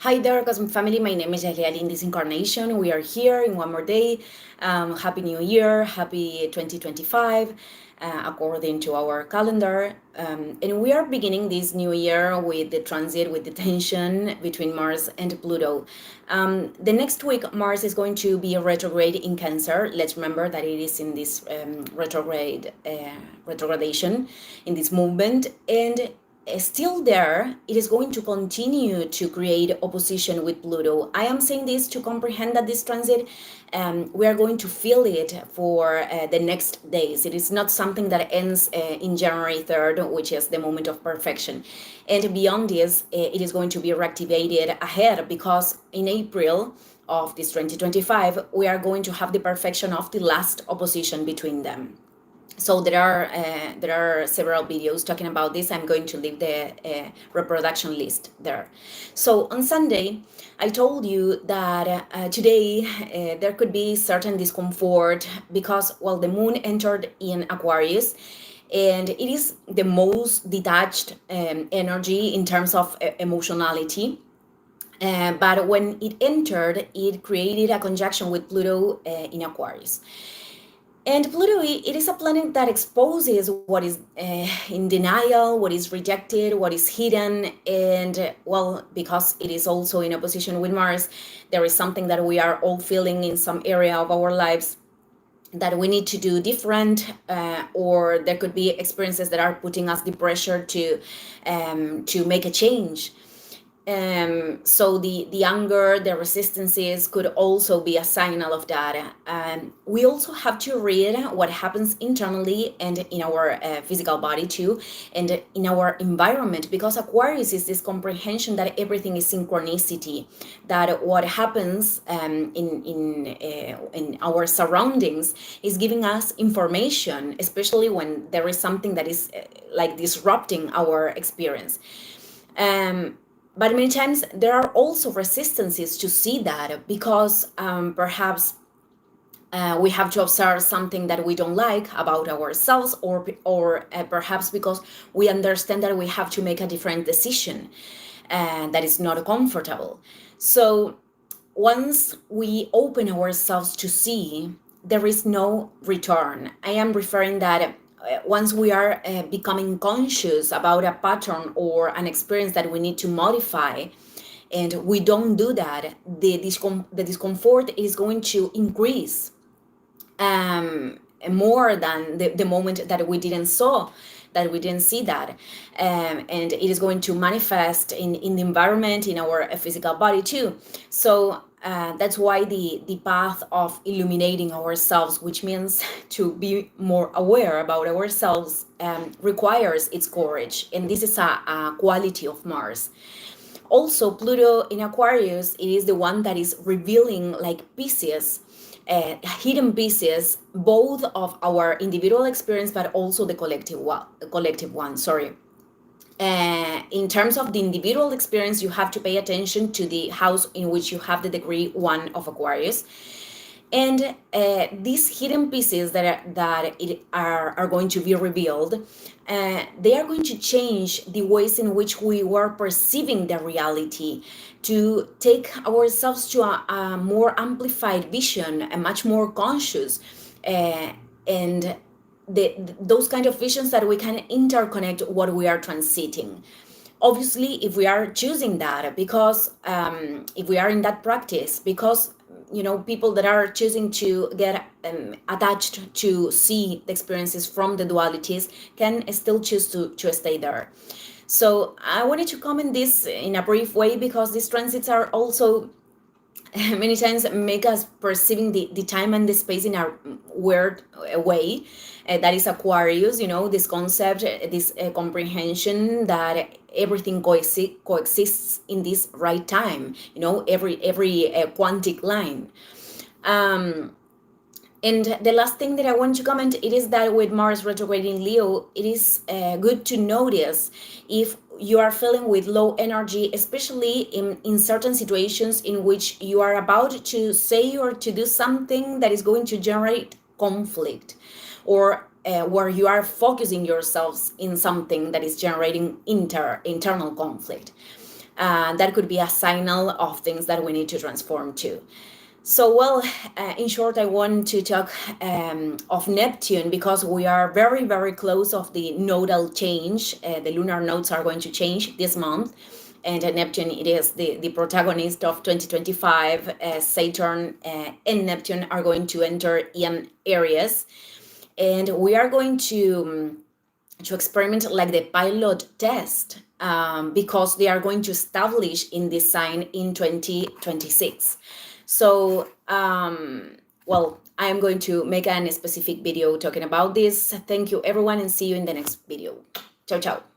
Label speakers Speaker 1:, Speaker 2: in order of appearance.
Speaker 1: Hi there, Cosmic Family. My name is Eliali in this incarnation. We are here in one more day. Happy New Year, happy 2025, according to our calendar. And we are beginning this new year with the transit, with the tension between Mars and Pluto. The next week, Mars is going to be a retrograde in Cancer. Let's remember that it is in this retrogradation, in this movement. And still there, it is going to continue to create opposition with Pluto. I am saying this to comprehend that this transit, we are going to feel it for the next days. It is not something that ends in January 3rd, which is the moment of perfection. And beyond this, it is going to be reactivated ahead, because in April of this 2025, we are going to have the perfection of the last opposition between them. So there are several videos talking about this. I'm going to leave the reproduction list there. So on Sunday, I told you that today there could be certain discomfort because, well, the moon entered in Aquarius, and it is the most detached energy in terms of emotionality. But when it entered, it created a conjunction with Pluto in Aquarius. And Pluto, it is a planet that exposes what is in denial, what is rejected, what is hidden. And well, because it is also in opposition with Mars, there is something that we are all feeling in some area of our lives that we need to do different, or there could be experiences that are putting us the pressure to make a change. So the anger, the resistances could also be a signal of that. We also have to read what happens internally and in our physical body too, and in our environment, because Aquarius is this comprehension that everything is synchronicity, that what happens in our surroundings is giving us information, especially when there is something that is like disrupting our experience. But many times there are also resistances to see that, because perhaps we have to observe something that we don't like about ourselves, or perhaps because we understand that we have to make a different decision that is not comfortable. So once we open ourselves to see, there is no return. I am referring that once we are becoming conscious about a pattern or an experience that we need to modify, and we don't do that, the discomfort is going to increase more than the moment that we didn't see that, and it is going to manifest in the environment, in our physical body too. So that's why the path of illuminating ourselves, which means to be more aware about ourselves, requires its courage, and this is a quality of Mars. Also, Pluto in Aquarius, it is the one that is revealing like pieces, hidden pieces, both of our individual experience, but also the collective one. Sorry. In terms of the individual experience, you have to pay attention to the house in which you have the degree 1 of Aquarius. And these hidden pieces that are going to be revealed, they are going to change the ways in which we were perceiving the reality, to take ourselves to a more amplified vision, a much more conscious, and those kind of visions that we can interconnect what we are transiting. Obviously, if we are choosing that, because if we are in that practice, because people that are choosing to get attached to see the experiences from the dualities can still choose to stay there. So I wanted to comment this in a brief way, because these transits are also many times make us perceiving the time and the space in a weird way. That is Aquarius, this concept, this comprehension that everything coexists in this right time, every quantic line. And the last thing that I want to comment, it is that with Mars retrograde in Leo, it is good to notice if you are feeling with low energy, especially in certain situations in which you are about to say or to do something that is going to generate conflict, or where you are focusing yourselves in something that is generating internal conflict. that could be a signal of things that we need to transform too. So, well, in short, I want to talk of Neptune because we are very, very close of the nodal change. The lunar nodes are going to change this month. And Neptune, it is the protagonist of 2025. Saturn and Neptune are going to enter in Aries. And we are going to experiment like the pilot test because they are going to establish in this sign in 2026. So, well, I am going to make a specific video talking about this. Thank you, everyone, and see you in the next video. Ciao, ciao.